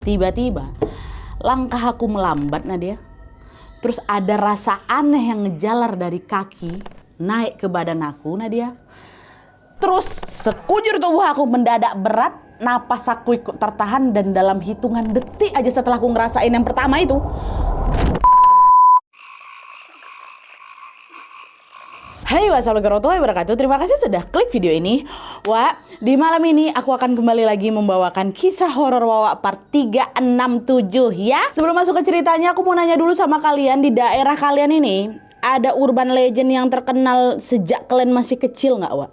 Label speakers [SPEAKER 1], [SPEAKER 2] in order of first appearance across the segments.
[SPEAKER 1] Tiba-tiba langkah aku melambat Nadia. Terus ada rasa aneh yang ngejalar dari kaki naik ke badan aku Nadia. Terus sekujur tubuh aku mendadak berat, napas aku ikut tertahan dan dalam hitungan detik aja setelah aku ngerasain yang pertama itu, hai, wassalamualaikum warahmatullahi wabarakatuh. Terima kasih sudah klik video ini. Wah, di malam ini aku akan kembali lagi membawakan kisah horor Wawa part 367 ya. Sebelum masuk ke ceritanya, aku mau nanya dulu sama kalian, di daerah kalian ini ada urban legend yang terkenal sejak kalian masih kecil nggak, Wak?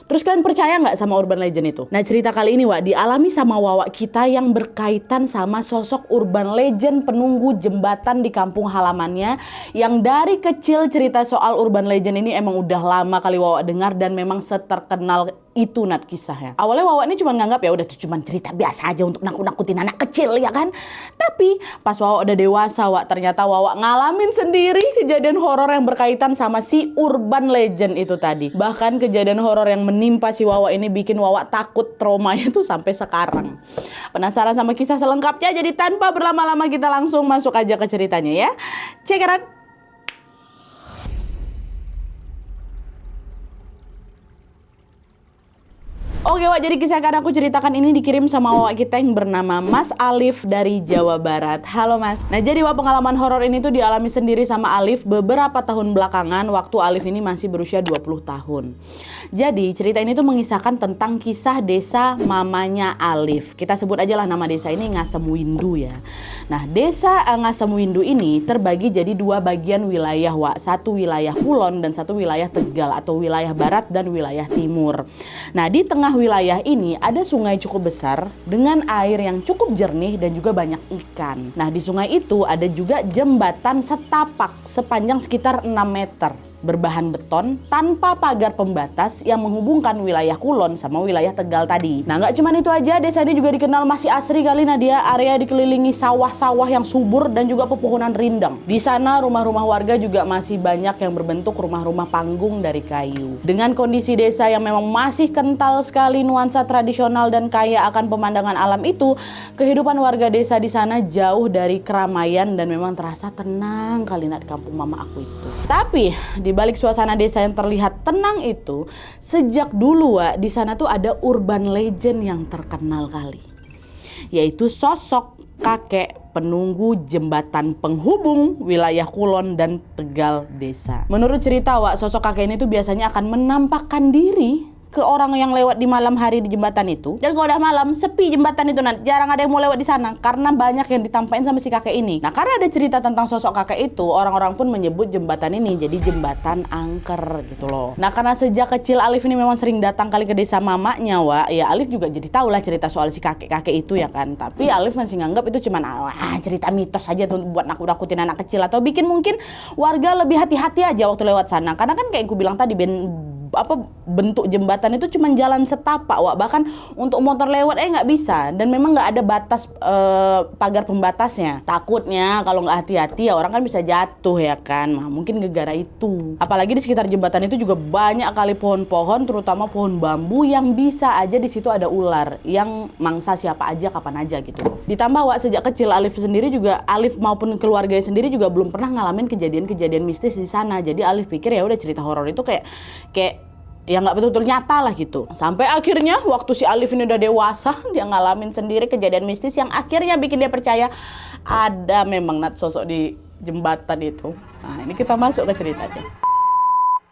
[SPEAKER 1] Terus kalian percaya nggak sama urban legend itu? Nah, cerita kali ini, Wak, dialami sama Wawa kita yang berkaitan sama sosok urban legend penunggu jembatan di kampung halamannya. Yang dari kecil cerita soal urban legend ini emang udah lama kali Wawa dengar dan memang seterkenal itu Nat kisahnya. Awalnya Wawa ini cuma nganggap ya udah cuma cerita biasa aja untuk nakut-nakutin anak kecil ya kan. Tapi pas Wawa udah dewasa, Wak, ternyata Wawa ngalamin sendiri kejadian horor yang berkaitan sama si urban legend itu tadi. Bahkan kejadian horor yang menimpa si Wawa ini bikin Wawa takut, traumanya tuh sampai sekarang. Penasaran sama kisah selengkapnya? Jadi tanpa berlama-lama kita langsung masuk aja ke ceritanya ya. Check it out. Oke, Wak, jadi kisah yang akan aku ceritakan ini dikirim sama Wak kita yang bernama Mas Alif dari Jawa Barat. Halo Mas. Nah, jadi Wak, pengalaman horor ini tuh dialami sendiri sama Alif beberapa tahun belakangan waktu Alif ini masih berusia 20 tahun. Jadi cerita ini tuh mengisahkan tentang kisah desa mamanya Alif. Kita sebut aja lah nama desa ini Ngasemwindu ya. Nah, desa Ngasemwindu ini terbagi jadi dua bagian wilayah, Wak. Satu wilayah Kulon dan satu wilayah Tegal atau wilayah Barat dan wilayah Timur. Nah, di tengah wilayah ini ada sungai cukup besar dengan air yang cukup jernih dan juga banyak ikan. Nah, di sungai itu ada juga jembatan setapak sepanjang sekitar 6 meter berbahan beton tanpa pagar pembatas yang menghubungkan wilayah Kulon sama wilayah Tegal tadi. Nah, nggak cuma itu aja, desa ini juga dikenal masih asri kali Nadia. Area dikelilingi sawah-sawah yang subur dan juga pepohonan rindang. Di sana rumah-rumah warga juga masih banyak yang berbentuk rumah-rumah panggung dari kayu. Dengan kondisi desa yang memang masih kental sekali nuansa tradisional dan kaya akan pemandangan alam itu, kehidupan warga desa di sana jauh dari keramaian dan memang terasa tenang kali di kampung mama aku itu. Tapi di balik suasana desa yang terlihat tenang itu, sejak dulu, Wak, di sana tuh ada urban legend yang terkenal kali. Yaitu sosok kakek penunggu jembatan penghubung wilayah Kulon dan Tegal desa. Menurut cerita, Wak, sosok kakek ini tuh biasanya akan menampakkan diri ke orang yang lewat di malam hari di jembatan itu. Dan kalau udah malam, sepi jembatan itu, jarang ada yang mau lewat di sana karena banyak yang ditampain sama si kakek ini. Nah, karena ada cerita tentang sosok kakek itu, orang-orang pun menyebut jembatan ini jadi jembatan angker gitu loh. Nah, karena sejak kecil Alif ini memang sering datang kali ke desa mamanya, Wak, ya Alif juga jadi tahu lah cerita soal si kakek-kakek itu ya kan. Tapi Alif masih nganggap itu cuma cerita mitos aja tuh buat nakut-nakutin anak kecil atau bikin mungkin warga lebih hati-hati aja waktu lewat sana. Karena kan kayak aku bilang tadi, bentuk jembatan itu cuma jalan setapak, Wak. Bahkan untuk motor lewat nggak bisa, dan memang nggak ada batas pagar pembatasnya. Takutnya kalau nggak hati-hati ya orang kan bisa jatuh ya kan. Nah, mungkin gara-gara itu. Apalagi di sekitar jembatan itu juga banyak kali pohon-pohon, terutama pohon bambu yang bisa aja di situ ada ular yang mangsa siapa aja kapan aja gitu. Ditambah, Wak, sejak kecil Alif sendiri juga, Alif maupun keluarganya sendiri juga belum pernah ngalamin kejadian-kejadian mistis di sana. Jadi Alif pikir ya udah cerita horor itu kayak ya nggak betul-betul nyata lah gitu. Sampai akhirnya waktu si Alif ini udah dewasa, dia ngalamin sendiri kejadian mistis yang akhirnya bikin dia percaya ada memang sosok di jembatan itu. Nah, ini kita masuk ke ceritanya.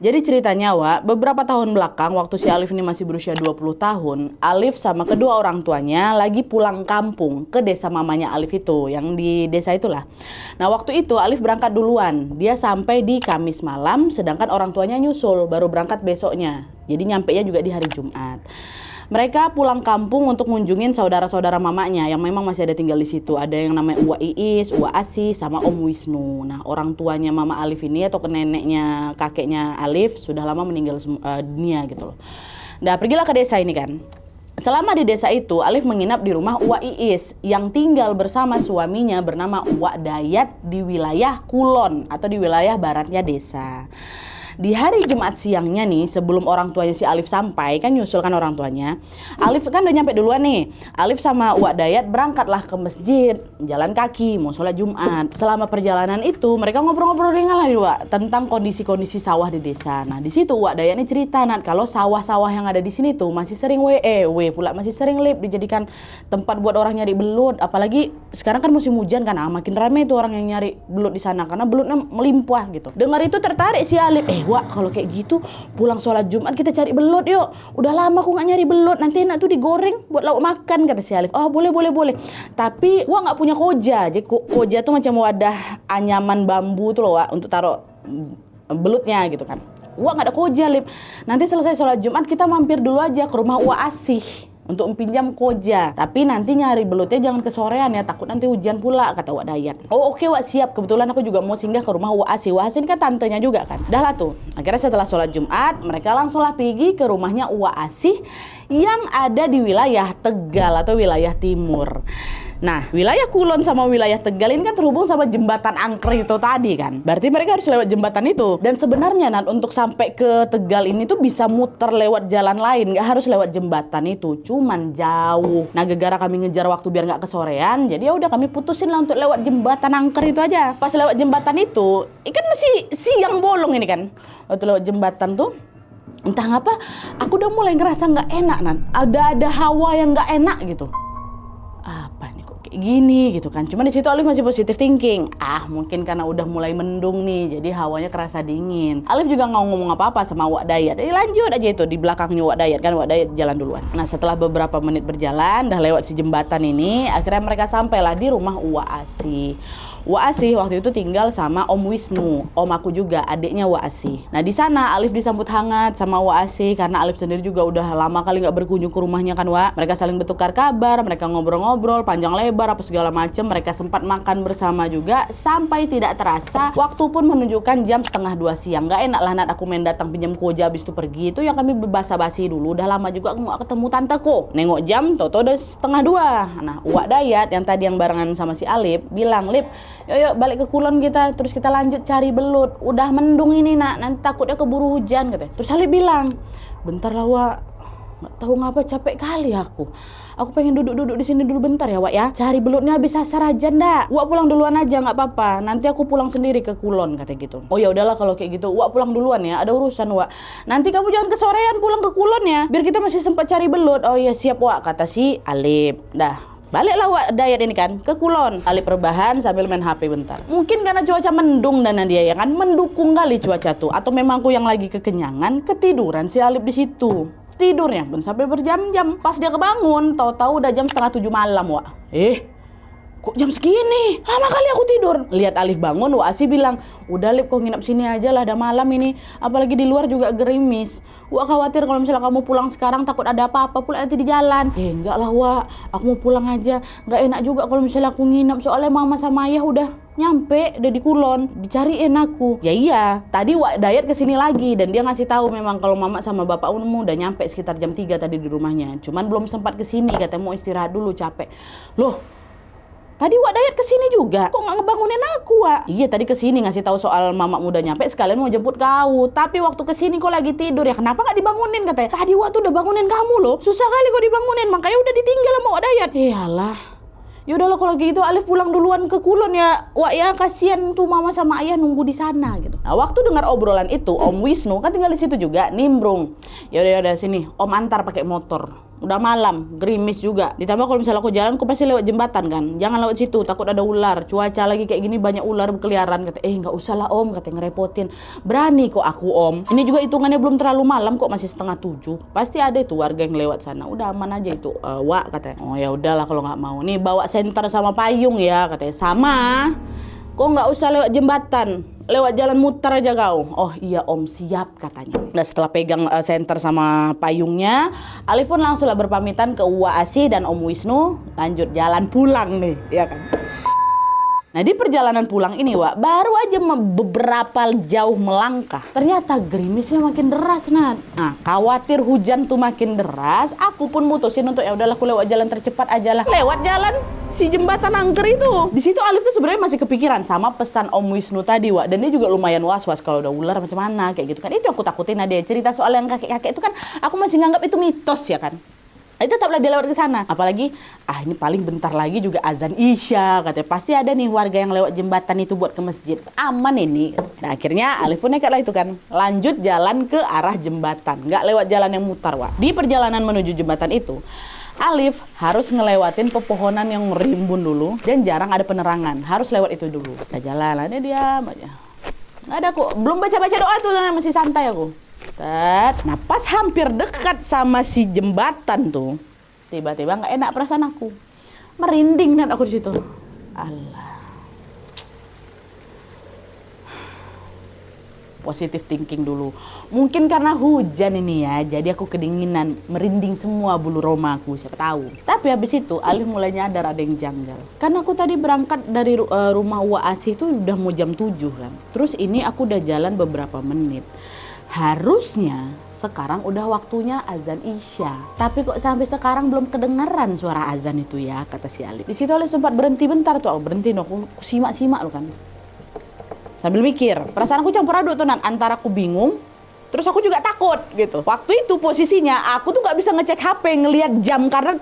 [SPEAKER 1] Jadi ceritanya, Wak, beberapa tahun belakang waktu si Alif ini masih berusia 20 tahun, Alif sama kedua orang tuanya lagi pulang kampung ke desa mamanya Alif itu, yang di desa itulah. Nah, waktu itu Alif berangkat duluan. Dia sampai di Kamis malam, sedangkan orang tuanya nyusul, baru berangkat besoknya. Jadi nyampenya juga di hari Jumat. Mereka pulang kampung untuk ngunjungin saudara-saudara mamanya yang memang masih ada tinggal di situ. Ada yang namanya Uwa Iis, Uwa Asi, sama Om Wisnu. Nah, orang tuanya Mama Alif ini atau neneknya, kakeknya Alif sudah lama meninggal dunia gitu loh. Nah, pergilah ke desa ini kan. Selama di desa itu, Alif menginap di rumah Uwa Iis yang tinggal bersama suaminya bernama Uwa Dayat di wilayah Kulon atau di wilayah baratnya desa. Di hari Jumat siangnya nih, sebelum orang tuanya si Alif sampai, kan nyusulkan orang tuanya. Alif kan udah nyampe duluan nih. Alif sama Wak Dayat berangkatlah ke masjid, jalan kaki, mau sholat Jumat. Selama perjalanan itu, mereka ngobrol-ngobrol ringan lah nih, Wak, tentang kondisi-kondisi sawah di desa. Nah, di situ Wak Dayat nih cerita, Nat, kalau sawah-sawah yang ada di sini tuh masih sering masih sering dijadikan tempat buat orang nyari belut. Apalagi sekarang kan musim hujan kan, makin ramai tuh orang yang nyari belut di sana karena belutnya melimpah gitu. Dengar itu tertarik si Alif, Wak, kalau kayak gitu pulang sholat Jumat kita cari belut yuk. Udah lama aku nggak nyari belut, nanti enak tuh digoreng buat lauk makan, kata si Alif. Oh, boleh. Tapi Wak nggak punya koja. Jadi koja tuh macam wadah anyaman bambu tuh loh, Wak, untuk taruh belutnya gitu kan. Wak nggak ada koja, Lip. Nanti selesai sholat Jumat kita mampir dulu aja ke rumah Wak Asih untuk pinjam koja. Tapi nanti nyari belutnya jangan kesorean ya, takut nanti hujan pula, kata Wak Dayat. Oh, oke, Wak, siap. Kebetulan aku juga mau singgah ke rumah Wak Asih. Wak Asih kan tantenya juga kan. Dah lah tuh. Akhirnya setelah sholat Jumat, mereka langsung lah pergi ke rumahnya Wak Asih yang ada di wilayah Tegal atau wilayah timur. Nah, wilayah Kulon sama wilayah Tegal ini kan terhubung sama jembatan angker itu tadi kan. Berarti mereka harus lewat jembatan itu. Dan sebenarnya, Nat, untuk sampai ke Tegal ini tuh bisa muter lewat jalan lain, nggak harus lewat jembatan itu. Cuman jauh. Nah, gara-gara kami ngejar waktu biar nggak kesorean, jadi ya udah kami putusin lah untuk lewat jembatan angker itu aja. Pas lewat jembatan itu, ikan masih siang bolong ini kan. Waktu lewat jembatan tuh, entah ngapa aku udah mulai ngerasa nggak enak, Nat. Ada hawa yang nggak enak gitu. Apa nih kok kayak gini gitu kan. Cuman di situ Alif masih positive thinking. Mungkin karena udah mulai mendung nih, jadi hawanya kerasa dingin. Alif juga nggak ngomong apa-apa sama Wak Dayat. Lanjut aja itu di belakangnya Wak Dayat kan. Wak Dayat jalan duluan. Nah, setelah beberapa menit berjalan, dah lewat si jembatan ini, akhirnya mereka sampailah di rumah Wak Asih. Wak Asih waktu itu tinggal sama Om Wisnu, om aku juga, adiknya Wak Asih. Nah, di sana Alif disambut hangat sama Wak Asih karena Alif sendiri juga udah lama kali nggak berkunjung ke rumahnya kan, Wak. Mereka saling bertukar kabar, mereka ngobrol-ngobrol panjang lebar apa segala macam. Mereka sempat makan bersama juga sampai tidak terasa waktu pun menunjukkan jam 1:30 siang. Gak enak lah, Nat, aku main datang pinjam koja habis itu pergi. Itu yang kami basa-basi dulu. Udah lama juga aku nggak ketemu tanteku. Nengok jam, toto udah 1:30. Nah, Wak Dayat yang tadi yang barengan sama si Alif bilang, Lip, yuk balik ke Kulon kita, terus kita lanjut cari belut. Udah mendung ini, Nak, nanti takutnya keburu hujan, katanya. Terus Alif bilang, bentar lah, Wak, nggak tahu ngapa capek kali aku pengen duduk-duduk di sini dulu bentar ya, Wak, ya. Cari belutnya habis asar aja ndak. Wak pulang duluan aja nggak apa-apa. Nanti aku pulang sendiri ke Kulon, katanya gitu. Oh ya udahlah kalau kayak gitu. Wak pulang duluan ya. Ada urusan, Wak. Nanti kamu jangan kesorean pulang ke Kulon ya. Biar kita masih sempat cari belut. Oh iya siap, Wak, kata si Alif. Dah. Baliklah Wak Dayat ini kan ke Kulon. Alif rebahan sambil main HP bentar. Mungkin karena cuaca mendung dan dia ya kan mendukung kali cuaca tuh. Atau memang aku yang lagi kekenyangan, ketiduran si Alif di situ. Tidurnya pun sampai berjam-jam. Pas dia kebangun, tahu-tahu udah jam 6:30 malam, Wak. Kok jam segini? Lama kali aku tidur. Lihat Alif bangun, Wak Asih bilang, udah Lip, kau nginep sini aja lah, udah malam ini. Apalagi di luar juga gerimis. Wak khawatir kalau misalnya kamu pulang sekarang takut ada apa-apa pula nanti di jalan. Enggak lah, Wak, aku mau pulang aja. Nggak enak juga kalau misalnya aku nginep, soalnya mama sama ayah udah nyampe, udah di Kulon, dicariin aku. Ya iya, tadi Wak Dayat kesini lagi dan dia ngasih tahu memang kalau mama sama bapak Unmu udah nyampe sekitar jam 3 tadi di rumahnya. Cuman belum sempat kesini, katanya mau istirahat dulu, capek. Loh, tadi Wak Dayat kesini juga. Kok nggak ngebangunin aku, Wak? Iya, tadi kesini ngasih tahu soal mama muda nyampe, sekalian mau jemput kau. Tapi waktu kesini kok lagi tidur ya. Kenapa nggak dibangunin, katanya? Tadi Wak tuh udah bangunin kamu loh. Susah kali kok dibangunin. Makanya udah ditinggal sama Wak Dayat. Iyalah. Yaudahlah kalau gitu Alif pulang duluan ke Kulon ya, Wak, ya, kasihan tuh mama sama ayah nunggu di sana gitu. Nah, waktu dengar obrolan itu, Om Wisnu kan tinggal di situ juga, nimbrung. Yaudah sini, Om antar pakai motor. Udah malam, gerimis juga. Ditambah kalau misalnya aku jalan, aku pasti lewat jembatan kan. Jangan lewat situ, takut ada ular. Cuaca lagi kayak gini banyak ular berkeliaran. Kata, nggak usah lah Om, katanya ngerepotin. Berani kok aku, Om. Ini juga hitungannya belum terlalu malam kok, masih 6:30. Pasti ada itu warga yang lewat sana. Udah aman aja itu, Wak, katanya. Oh ya udahlah kalau nggak mau. Nih bawa senter sama payung ya, katanya. Sama. Kok nggak usah lewat jembatan, lewat jalan muter aja kau. Oh iya Om, siap, katanya. Nah, setelah pegang senter sama payungnya, Alif pun langsung lah berpamitan ke Wak Asih dan Om Wisnu, lanjut jalan pulang nih, ya kan. Nah di perjalanan pulang ini Wak, baru aja beberapa jauh melangkah, ternyata gerimisnya makin deras Nat. Nah khawatir hujan tuh makin deras, aku pun mutusin untuk ya udahlah aku lewat jalan tercepat aja lah. Lewat jalan si jembatan angker itu. Di situ Alif tuh sebenarnya masih kepikiran sama pesan Om Wisnu tadi Wak, dan dia juga lumayan was-was kalau udah ular macam mana kayak gitu kan. Itu aku takutin dia cerita soal yang kakek-kakek itu kan, aku masih nganggap itu mitos ya kan. Itu tetaplah dia lewat ke sana. Apalagi, ini paling bentar lagi juga azan Isya. Katanya pasti ada nih warga yang lewat jembatan itu buat ke masjid. Aman ini. Nah akhirnya Alif pun nekat lah itu kan. Lanjut jalan ke arah jembatan. Nggak lewat jalan yang mutar Wak. Di perjalanan menuju jembatan itu, Alif harus ngelewatin pepohonan yang rimbun dulu. Dan jarang ada penerangan. Harus lewat itu dulu. Nah jalan, dia diam aja. Nggak ada kok. Belum baca-baca doa tuh, masih santai aku. Nah pas hampir dekat sama si jembatan tuh, tiba-tiba nggak enak perasaan aku, merinding dan aku di situ. Allah, positive thinking dulu. Mungkin karena hujan ini ya, jadi aku kedinginan, merinding semua bulu romaku, siapa tahu. Tapi habis itu Alif mulai nyadar ada yang janggal. Karena aku tadi berangkat dari rumah Wa Asih itu udah mau jam 7 kan. Terus ini aku udah jalan beberapa menit. Harusnya sekarang udah waktunya azan Isya. Tapi kok sampai sekarang belum kedengaran suara azan itu ya, kata si Alif. Di situ Alif sempat berhenti bentar tuh, berhenti aku simak-simak loh kan. Sambil mikir, perasaan aku campur aduk tuh antara aku bingung, terus aku juga takut gitu. Waktu itu posisinya aku tuh gak bisa ngecek HP, ngelihat jam karena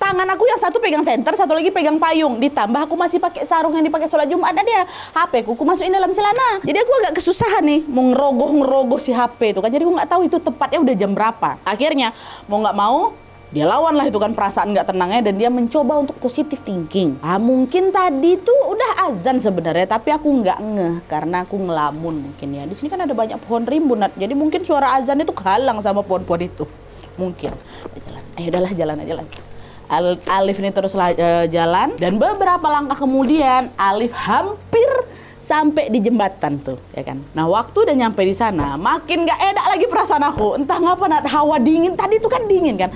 [SPEAKER 1] tangan aku yang satu pegang senter, satu lagi pegang payung. Ditambah aku masih pakai sarung yang dipakai sholat Jumat. Ada dia HP ku masukin dalam celana. Jadi aku agak kesusahan nih mau ngerogoh si HP itu kan. Jadi aku nggak tahu itu tepatnya udah jam berapa. Akhirnya mau nggak mau dia lawan lah itu kan perasaan nggak tenangnya, dan dia mencoba untuk positive thinking. Mungkin tadi tuh udah azan sebenarnya, tapi aku nggak ngeh karena aku ngelamun mungkin ya. Di sini kan ada banyak pohon rimbun, jadi mungkin suara azan itu kehalang sama pohon-pohon itu. Mungkin. Ayo udahlah jalan aja lagi. Alif ini terus jalan, dan beberapa langkah kemudian Alif hampir sampai di jembatan tuh, ya kan. Nah waktu udah nyampe di sana, makin gak enak lagi perasaan aku. Entah ngapa hawa dingin tadi tuh kan dingin kan.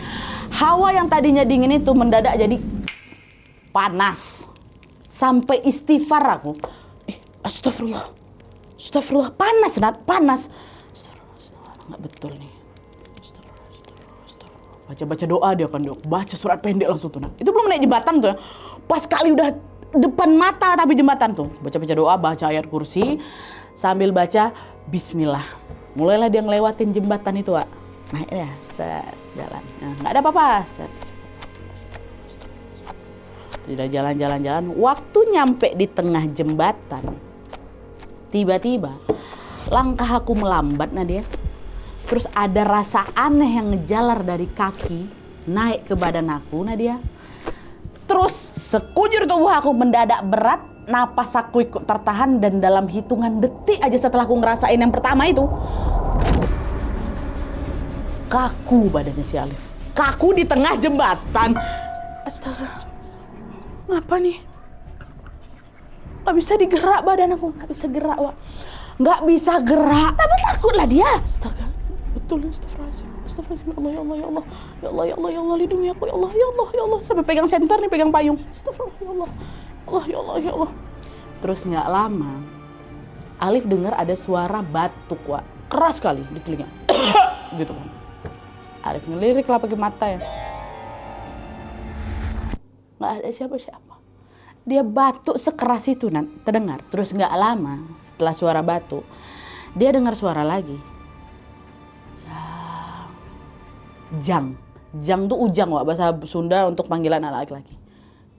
[SPEAKER 1] Hawa yang tadinya dingin itu mendadak jadi panas. Sampai istighfar aku. Astagfirullah, panas panas. Astagfirullah, nggak betul nih. Baca doa dia kan, baca surat pendek langsung tuh. Itu belum naik jembatan tuh ya. Pas kali udah depan mata tapi jembatan tuh. Baca doa, baca ayat kursi sambil baca bismillah. Mulailah dia ngelewatin jembatan itu, Wak. Nah, ya, jalan. Nah, enggak ada apa-apa. Tidak jalan. Waktu nyampe di tengah jembatan, tiba-tiba langkah aku melambat Nadia. Terus ada rasa aneh yang ngejalar dari kaki naik ke badan aku Nadia. Terus sekujur tubuh aku mendadak berat, napas aku ikut tertahan, dan dalam hitungan detik aja setelah aku ngerasain yang pertama itu, kaku badannya si Alif. Kaku di tengah jembatan. Astaga, ngapa nih? Gak bisa digerak badan aku, gak bisa gerak, Wak. Gak bisa gerak, tapi takutlah dia. Astaga. Betul, astagfirullahaladzim, ya Allah, lindungi aku, ya Allah, sampai pegang senter nih, pegang payung, astagfirullah, ya Allah. Terus nggak lama, Alif dengar ada suara batuk, Wak, keras sekali di telinga, gitu kan. Alif ngelirik lah pakai mata ya, nggak ada siapa-siapa. Dia batuk sekeras itu, terdengar. Terus nggak lama setelah suara batuk, dia dengar suara lagi. Jang tuh ujang, Wak, bahasa Sunda untuk panggilan anak laki-laki.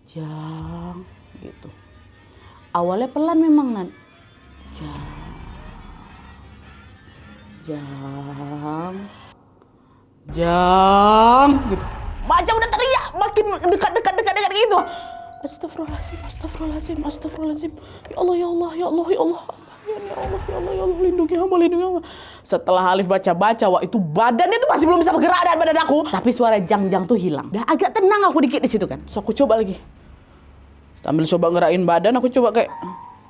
[SPEAKER 1] Jang, gitu. Awalnya pelan memang, Jang, gitu. Macam udah teriak, makin dekat gitu. Astagfirullahaladzim. Ya Allah. Ya Allah, lindungi hamba. Setelah Alif baca, Wak, itu badannya tuh masih belum bisa bergerak dari badan aku. Tapi suara jang tuh hilang. Udah agak tenang aku dikit di situ kan. So aku coba lagi. Sambil coba ngerain badan, aku coba kayak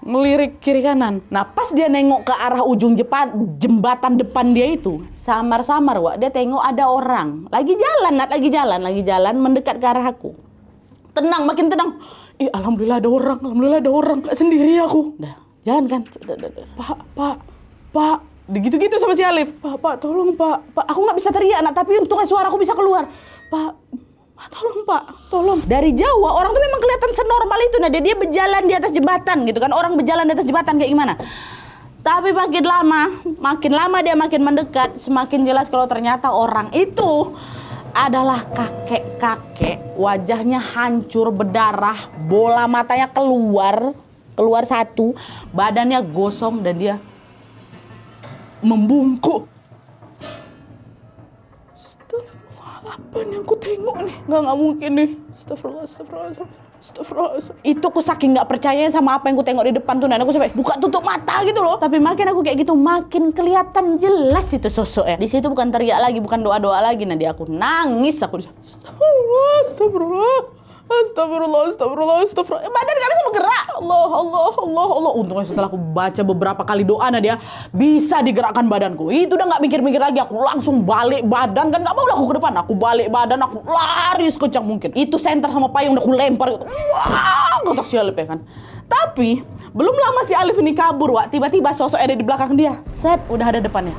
[SPEAKER 1] ngelirik kiri kanan. Nah pas dia nengok ke arah ujung jembatan depan dia itu, samar-samar, Wak, dia tengok ada orang lagi jalan mendekat ke arah aku. tenang, makin tenang. Alhamdulillah ada orang, gak sendiri aku. Udah, jalan kan. Pak. Gitu-gitu sama si Alif. Pak, tolong Pak. Aku gak bisa teriak nak, tapi untungnya suara aku bisa keluar. Pak, tolong. Dari Jawa orang tuh memang kelihatan senormal itu. Nah dia berjalan di atas jembatan gitu kan. Orang berjalan di atas jembatan kayak gimana. Tapi makin lama dia makin mendekat, semakin jelas kalau ternyata orang itu adalah kakek-kakek. Wajahnya hancur, berdarah, bola matanya keluar satu, badannya gosong dan dia membungkuk. Astagfirullah, apa nih aku tengok nih? Nggak mungkin nih. Astagfirullah. Itu aku saking nggak percaya sama apa yang aku tengok di depan tuh, dan aku sampai buka tutup mata gitu loh. Tapi makin aku kayak gitu, makin kelihatan jelas itu sosoknya. Di situ bukan teriak lagi, bukan doa lagi. Nah dia aku nangis, aku Astagfirullah. Badan gak bisa bergerak. Allah. Untungnya setelah aku baca beberapa kali doa, nah dia bisa digerakkan badanku. Itu udah gak mikir-mikir lagi. Aku langsung balik badan. Kan gak mau lah aku ke depan. Aku balik badan, aku lari sekecang mungkin. Itu senter sama payung udah aku lempar gitu. Wah, kotak si Alif ya kan. Tapi belum lama si Alif ini kabur, Wak. Tiba-tiba sosok ada di belakang dia. Set, udah ada depannya.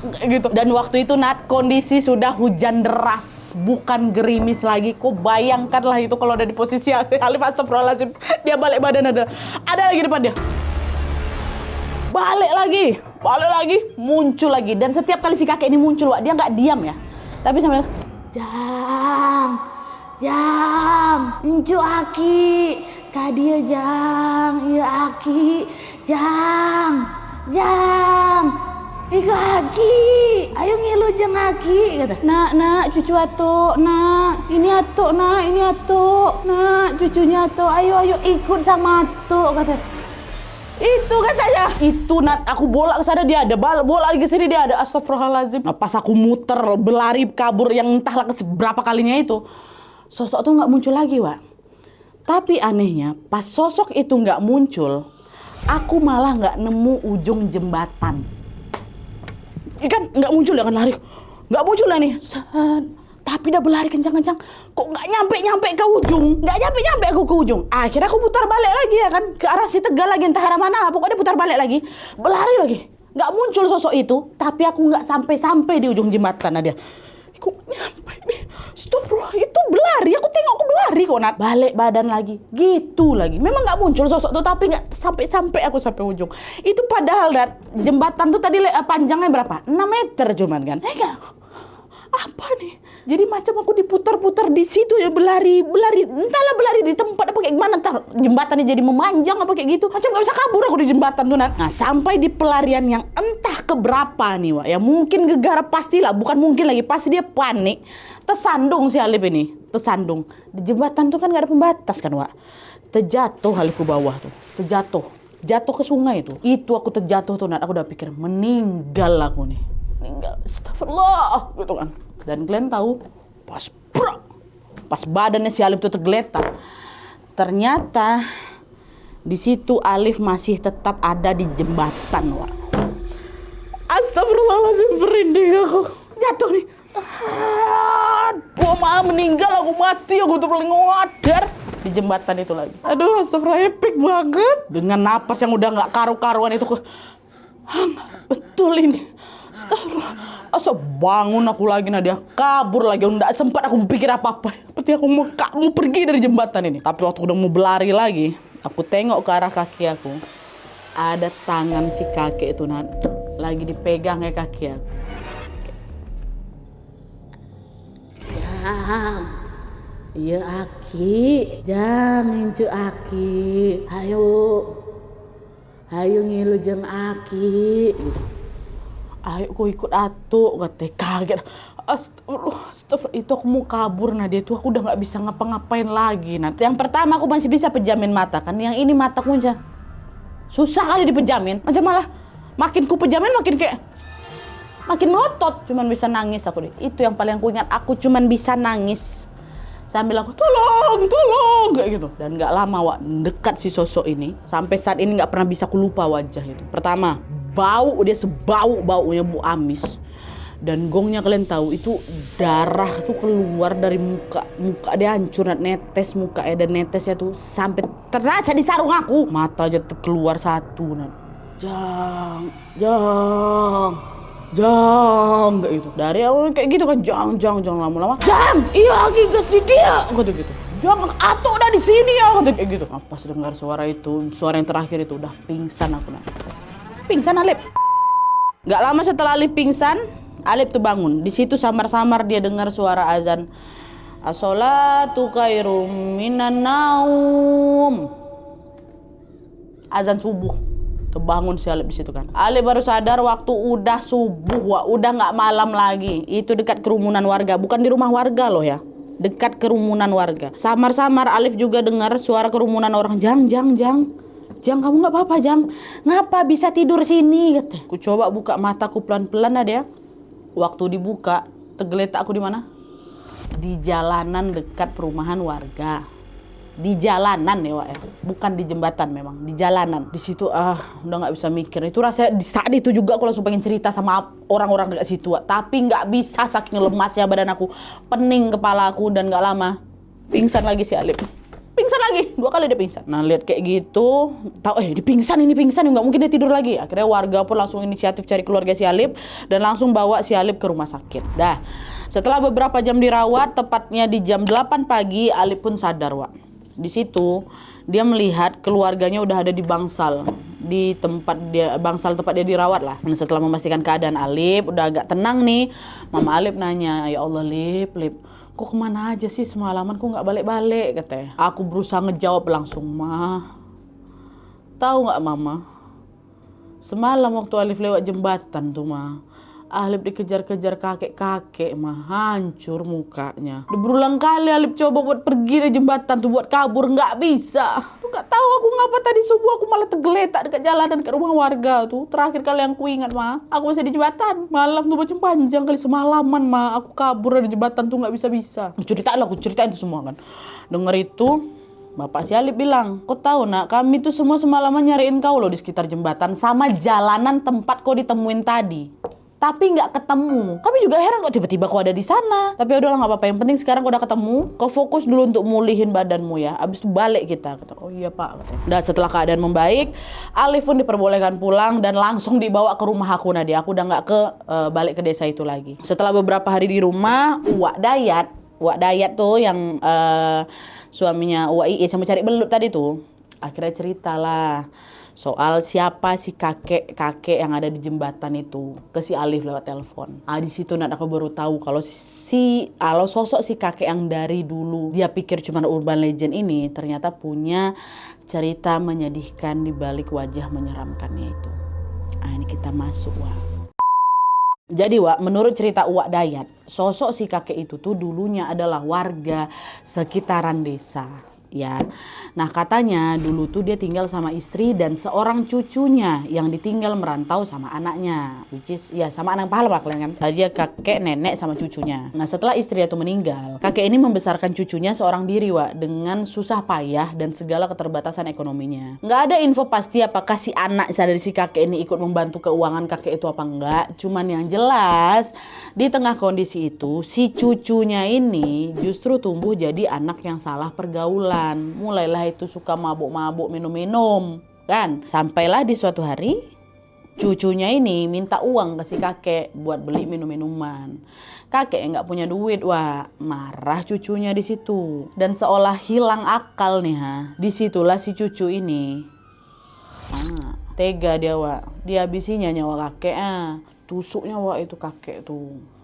[SPEAKER 1] Gitu. Dan waktu itu Nat, kondisi sudah hujan deras, bukan gerimis lagi. Kok bayangkanlah itu kalau ada di posisi Alif. Astagfirullahaladzim. Dia balik badan, ada lagi depan dia. Balik lagi, muncul lagi. Dan setiap kali si kakek ini muncul, Wak, dia nggak diam ya, tapi sambil Jang, incu aki, kadia Jang, iya aki, Jang. Aki, ayo ngilu jeng aki, kata. Nak, cucu atuk, nak, ini atuk, nak, cucunya atuk, ayo ikut sama atuk, kata. Itu katanya. Itu Nat, aku bola ke sana dia ada, bola lagi sini dia ada. Astagfirullahaladzim. Nah, pas aku muter berlari kabur yang entahlah keseberapa kalinya itu, sosok tuh nggak muncul lagi, Wak. Tapi anehnya pas sosok itu nggak muncul, aku malah nggak nemu ujung jembatan. Kan nggak muncul ya kan, lari nggak muncul ya nih. Tapi udah berlari kencang-kencang, kok nggak nyampe ke ujung, nggak nyampe aku ke ujung. Akhirnya aku putar balik lagi ya kan, ke arah si Tegal lagi, entah arah mana lah, pokoknya putar balik lagi, berlari lagi, nggak muncul sosok itu. Tapi aku nggak sampai di ujung jembatan. Nah dia, kok nyampe nih, stop bro, itu berlari, aku tengok aku berlari kok Nat. Balik badan lagi, gitu lagi. Memang nggak muncul sosok tuh, tapi nggak sampai aku sampai ujung. Itu padahal Nat, jembatan tuh tadi panjangnya berapa? 6 meter cuman kan. Apa nih? Jadi macam aku diputar-putar di situ ya, berlari, entahlah berlari di tempat apa kayak gimana, entar jembatannya jadi memanjang apa kayak gitu. Macam gak bisa kabur aku di jembatan tuh Nat. Nah sampai di pelarian yang entah keberapa nih, Wak. Ya mungkin gegara pastilah, bukan mungkin lagi, pasti dia panik. Tersandung si Alif ini, tersandung. Di jembatan tuh kan gak ada pembatas kan, Wak. Terjatuh Alif ke bawah tuh, jatuh ke sungai itu. Itu aku terjatuh tuh Nat, aku udah pikir meninggal aku nih. Astagfirullah gitu kan. Dan kalian tahu pas badannya si Alif tuh tergeletak, ternyata di situ Alif masih tetap ada di jembatan, Wak. Astagfirullahaladzim, merinding aku. Jatuh nih. Meninggal aku, mati aku tuh paling ngadar di jembatan itu lagi. Aduh, astagfirullah, epic banget. Dengan napas yang udah nggak karu-karuan itu, betul ini. Astagfirullah. Bangun aku lagi, nah dia kabur lagi. Nggak sempat aku pikir apa-apa. Seperti aku mau pergi dari jembatan ini. Tapi waktu udah mau berlari lagi, aku tengok ke arah kaki aku. Ada tangan si kakek itu Nat, lagi dipegang ya kaki aku. Iya aki, jangan incu aki. Ayo ngilu jeng aki. Ayo kok ikut atuk, katanya. Kaget. Astagfirullah, itu aku mau kabur. Nah dia tuh aku udah gak bisa ngapa-ngapain lagi. Nah, yang pertama aku masih bisa pejamin mata kan, yang ini mata kunci susah kali dipejamin. Macam malah makin ku pejamin makin melotot. Cuman bisa nangis aku deh. Itu yang paling aku ingat, aku cuman bisa nangis sambil aku tolong kayak gitu. Dan gak lama, Wak, dekat si sosok ini. Sampai saat ini gak pernah bisa aku lupa wajah itu. Pertama, bau dia sebau-baunya, bau amis. Dan gongnya kalian tahu itu darah tuh keluar dari muka dia hancur, netes muka dan netesnya tuh sampai terasa di sarung aku. Mata aja keluar satu. Jang kayak gitu. Dari awal kayak gitu kan, jang lama-lama. Jang, iya lagi gas di dia. Kata gitu. Jang, atau udah di sini ya, kata kayak gitu. Nah, pas dengar suara itu, suara yang terakhir itu udah pingsan aku. Pingsan Alif. Gak lama setelah Alif pingsan, Alif tuh bangun. Di situ samar-samar dia dengar suara azan. As-sholatu khairum minan naum. Azan subuh. Terbangun si Alif di situ kan. Alif baru sadar waktu udah subuh, udah nggak malam lagi. Itu dekat kerumunan warga, bukan di rumah warga loh ya. Dekat kerumunan warga. Samar-samar Alif juga dengar suara kerumunan orang. Jang, kamu nggak apa-apa Jang? Ngapa bisa tidur sini? Kata. Ku coba buka mataku pelan-pelan ada. Waktu dibuka, tergeletak aku di mana? Di jalanan dekat perumahan warga. Di jalanan ya Wak ya, bukan di jembatan, memang di jalanan. Di situ udah nggak bisa mikir. Itu rasanya di saat itu juga aku langsung pengen cerita sama orang-orang dekat situ Wak. Tapi nggak bisa saking lemasnya badan aku, pening kepala aku, dan nggak lama pingsan lagi si Alif. Pingsan lagi, 2 kali dia pingsan. Nah lihat kayak gitu, tahu ini pingsan, nggak mungkin dia tidur lagi. Akhirnya warga pun langsung inisiatif cari keluarga si Alif dan langsung bawa si Alif ke rumah sakit. Dah, setelah beberapa jam dirawat, tepatnya di jam 8 pagi Alif pun sadar Wak. Di situ dia melihat keluarganya udah ada di bangsal, di tempat dia tempat dia dirawat lah. Nah, setelah memastikan keadaan Alif udah agak tenang nih, Mama Alif nanya, ya Allah Lip, kok kemana aja sih semalaman, kok nggak balik-balik, katanya. Aku berusaha ngejawab langsung, Ma, tahu nggak Mama, semalam waktu Alif lewat jembatan tuh Ma, Alif dikejar-kejar kakek-kakek mah, hancur mukanya. Berulang kali Alif coba buat pergi dari jembatan tuh, buat kabur, nggak bisa. Tuh nggak tahu aku ngapa tadi subuh aku malah tergeletak dekat jalanan ke rumah warga tuh. Terakhir kali yang ku ingat mah, aku masih di jembatan. Malam tuh macam panjang kali semalaman mah, aku kabur dari jembatan tuh nggak bisa-bisa. Aku ceritain itu semua kan. Dengar itu, Bapak si Alif bilang, kau tahu nak, kami tuh semua semalaman nyariin kau loh di sekitar jembatan sama jalanan tempat kau ditemuin tadi. Tapi nggak ketemu. Kami juga heran kok tiba-tiba kau ada di sana. Tapi udahlah nggak apa-apa. Yang penting sekarang kau udah ketemu. Kau fokus dulu untuk mulihin badanmu ya. Abis itu balik kita. Kata, oh iya Pak. Kata. Dan setelah keadaan membaik, Alif pun diperbolehkan pulang dan langsung dibawa ke rumah aku Nadia. Aku udah nggak balik ke desa itu lagi. Setelah beberapa hari di rumah, Wak Dayat tuh yang suaminya Wak Iis yang mencari belut tadi tuh, akhirnya ceritalah soal siapa si kakek yang ada di jembatan itu ke si Alif lewat telepon. Di situ aku baru tahu kalau sosok si kakek yang dari dulu dia pikir cuma urban legend ini ternyata punya cerita menyedihkan di balik wajah menyeramkannya itu. Ini kita masuk Wak. Jadi Wak, menurut cerita Wak Dayat, sosok si kakek itu tuh dulunya adalah warga sekitaran desa. Ya, nah katanya dulu tuh dia tinggal sama istri dan seorang cucunya yang ditinggal merantau sama anaknya, which is ya sama anak pahala kalian kan. Dia kakek, nenek sama cucunya. Nah setelah istri itu meninggal, kakek ini membesarkan cucunya seorang diri Wak, dengan susah payah dan segala keterbatasan ekonominya. Nggak ada info pasti apakah si anak dari si kakek ini ikut membantu keuangan kakek itu apa enggak. Cuman yang jelas di tengah kondisi itu si cucunya ini justru tumbuh jadi anak yang salah pergaulan. Mulailah itu suka mabuk-mabuk, minum-minum kan. Sampailah di suatu hari cucunya ini minta uang ke si kakek buat beli minum-minuman. Kakek nggak punya duit Wak, marah cucunya di situ. Dan seolah hilang akal nih disitulah si cucu ini tega dia Wak, dihabisinya nyawa kakek. Tusuknya Wak itu kakek tuh.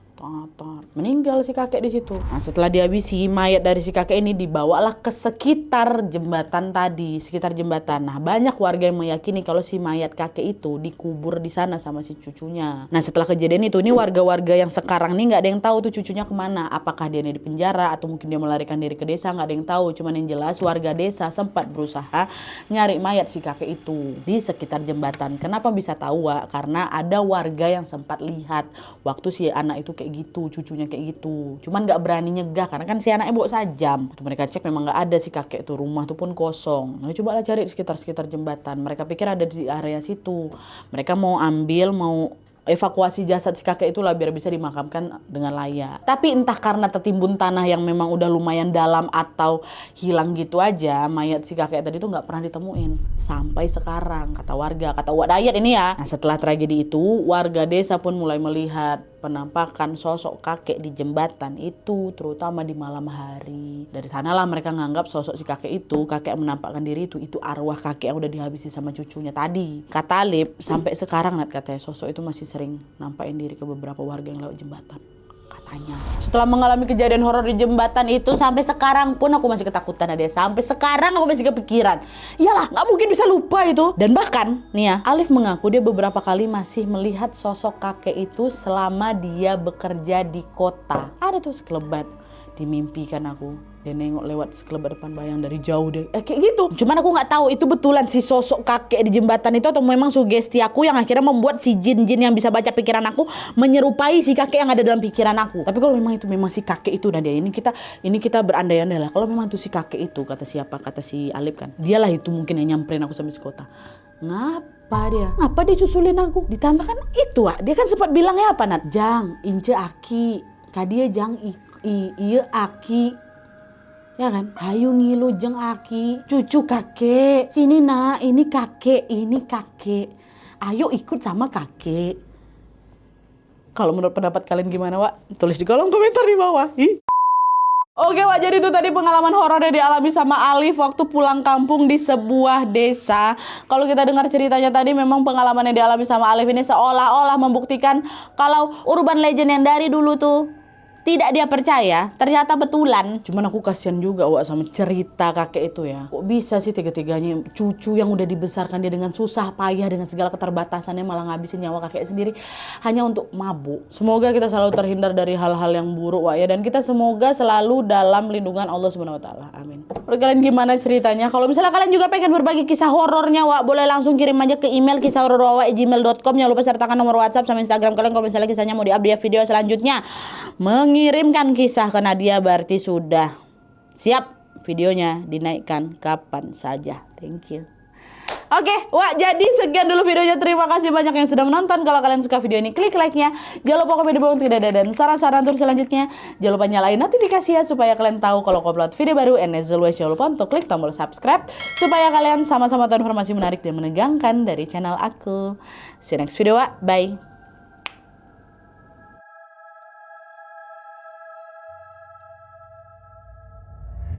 [SPEAKER 1] Meninggal si kakek di situ. Nah, setelah dihabisi, mayat dari si kakek ini dibawalah ke sekitar jembatan tadi, sekitar jembatan. Nah, banyak warga yang meyakini kalau si mayat kakek itu dikubur di sana sama si cucunya. Nah, setelah kejadian itu, ini warga-warga yang sekarang nih nggak ada yang tahu tuh cucunya kemana. Apakah dia di penjara atau mungkin dia melarikan diri ke desa, nggak ada yang tahu. Cuman yang jelas warga desa sempat berusaha nyari mayat si kakek itu di sekitar jembatan. Kenapa bisa tahu Wak? Karena ada warga yang sempat lihat waktu si anak itu kayak gitu, cucunya kayak gitu. Cuman nggak berani nyegah karena kan si anaknya bawa sajam. Waktu mereka cek memang nggak ada si kakek tuh, rumah tuh pun kosong. Nah, cobalah cari di sekitar jembatan. Mereka pikir ada di area situ. Mereka mau ambil, mau evakuasi jasad si kakek itulah biar bisa dimakamkan dengan layak. Tapi entah karena tertimbun tanah yang memang udah lumayan dalam atau hilang gitu aja, mayat si kakek tadi tuh nggak pernah ditemuin sampai sekarang, kata warga, kata Wak Dayat ini ya. Nah, setelah tragedi itu, warga desa pun mulai melihat penampakan sosok kakek di jembatan itu, terutama di malam hari. Dari sanalah mereka nganggap sosok si kakek itu, kakek yang menampakkan diri itu arwah kakek yang udah dihabisi sama cucunya tadi. Kata Alif, sampai sekarang Nat, katanya sosok itu masih sering nampakin diri ke beberapa warga yang lewat jembatan. Katanya. Setelah mengalami kejadian horor di jembatan itu, sampai sekarang pun aku masih ketakutan ada. Sampai sekarang aku masih kepikiran. Iyalah, nggak mungkin bisa lupa itu. Dan bahkan, nih ya, Alif mengaku dia beberapa kali masih melihat sosok kakek itu selama dia bekerja di kota. Ada tuh sekelebat dimimpikan aku. Dia nengok lewat sekelebat depan bayang dari jauh deh. Kayak gitu. Cuman aku nggak tahu itu betulan si sosok kakek di jembatan itu atau memang sugesti aku yang akhirnya membuat si jin-jin yang bisa baca pikiran aku menyerupai si kakek yang ada dalam pikiran aku. Tapi kalau memang itu memang si kakek itu Nadia, ini kita berandai-andai lah. Kalau memang itu si kakek itu, kata siapa? Kata si Alif kan. Dialah itu mungkin yang nyamperin aku sampai sekota. Ngapa dia susulin aku? Ditambah kan itu dia kan sempat bilangnya apa Nat? Jang, ince aki. Kadia jang iya aki. Ya kan, hayu ngilu jeng aki, cucu kakek, sini nak, ini kakek, ayo ikut sama kakek. Kalau menurut pendapat kalian gimana Wak? Tulis di kolom komentar di bawah. Oke Wak, jadi itu tadi pengalaman horor yang dialami sama Alif waktu pulang kampung di sebuah desa. Kalau kita dengar ceritanya tadi, memang pengalaman yang dialami sama Alif ini seolah-olah membuktikan kalau urban legend yang dari dulu tuh tidak dia percaya, ternyata betulan. Cuman aku kasihan juga Wak sama cerita kakek itu ya. Kok bisa sih tiga-tiganya cucu yang udah dibesarkan dia dengan susah payah, dengan segala keterbatasannya malah ngabisin nyawa kakek sendiri hanya untuk mabuk. Semoga kita selalu terhindar dari hal-hal yang buruk Wak ya. Dan kita semoga selalu dalam lindungan Allah Subhanahu Wa Taala. Amin. Menurut kalian gimana ceritanya? Kalau misalnya kalian juga pengen berbagi kisah horornya Wak, boleh langsung kirim aja ke email kisahhororwak@gmail.com. Jangan lupa sertakan nomor WhatsApp sama Instagram kalian kalau misalnya kisahnya mau di-update video selanjutnya. Mengirimkan kisah ke Nadia berarti sudah siap videonya dinaikkan kapan saja. Thank you. Oke, Wak, jadi sekian dulu videonya. Terima kasih banyak yang sudah menonton. Kalau kalian suka video ini, klik like-nya. Jangan lupa komen di bawah tidak ada dan saran-saran untuk selanjutnya. Jangan lupa nyalain notifikasi ya supaya kalian tahu kalau aku upload video baru. And as always, jangan lupa untuk klik tombol subscribe supaya kalian sama-sama tahu informasi menarik dan menegangkan dari channel aku. See you next video, Wak. Bye.